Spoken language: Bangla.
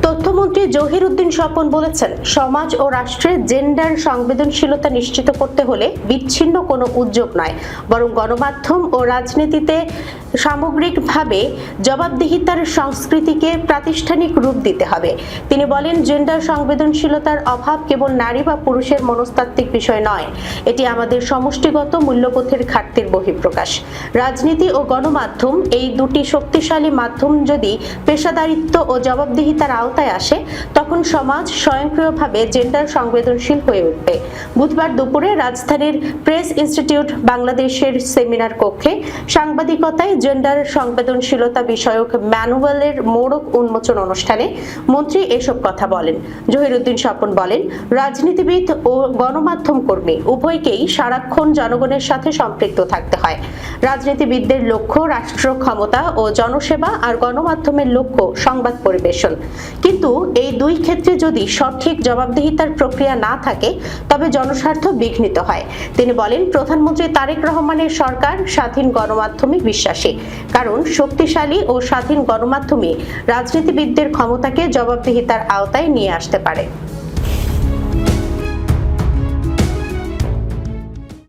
তথ্যমন্ত্রী জহিরউদ্দিন স্বপন বলেছেন, সমাজ ও রাষ্ট্রে জেন্ডার সংবেদনশীলতা নিশ্চিত করতে হলে বিচ্ছিন্ন কোনো উদ্যোগ নয়, বরং গণমাধ্যম ও রাজনীতিতে সামগ্রিকভাবে জবাবদিহিতার সংস্কৃতিকে প্রাতিষ্ঠানিক রূপ দিতে হবে। তিনি বলেন, জেন্ডার সংবেদনশীলতার অভাব কেবল নারী বা পুরুষের মনস্তাত্ত্বিক বিষয় নয়, এটি আমাদের সমষ্টিগত মূল্যবোধের ঘাটতির বহিঃপ্রকাশ। রাজনীতি ও গণমাধ্যম এই দুটি শক্তিশালী মাধ্যম যদি পেশাদারিত্ব ও জবাবদিহিতার আওতায় আসে, তখন সমাজ স্বয়ংক্রিয়ভাবে জেন্ডার সংবেদনশীল হয়ে উঠবে। বুধবার দুপুরে রাজধানীর প্রেস ইনস্টিটিউট বাংলাদেশের সেমিনার কক্ষে সাংবাদিকতায় জেন্ডার সংবেদনশীলতা বিষয়ক ম্যানুয়ালের মোড়ক উন্মোচন অনুষ্ঠানে মন্ত্রী এসব কথা বলেন। জহিরউদ্দিন স্বপন বলেন, রাজনীতিবিদ ও গণমাধ্যম কর্মী উভয়কেই সারাক্ষণ জনগণের সাথে সম্পৃক্ত থাকতে হয়। রাজনীতিবিদদের লক্ষ্য রাষ্ট্র ক্ষমতা ও জনসেবা, আর গণমাধ্যমের লক্ষ্য সংবাদ পরিবেশন। কিন্তু এই দুই ক্ষেত্রে যদি সঠিক জবাবদিহিতার প্রক্রিয়া না থাকে, তবে জনস্বার্থ বিঘ্নিত হয়। তিনি বলেন, প্রধানমন্ত্রী তারেক রহমানের সরকার স্বাধীন গণমাধ্যমে বিশ্বাসী, কারণ শক্তিশালী ও স্বাধীন গণমাধ্যমে রাজনীতিবিদদের ক্ষমতাকে জবাবদিহিতার আওতায় নিয়ে আসতে পারে।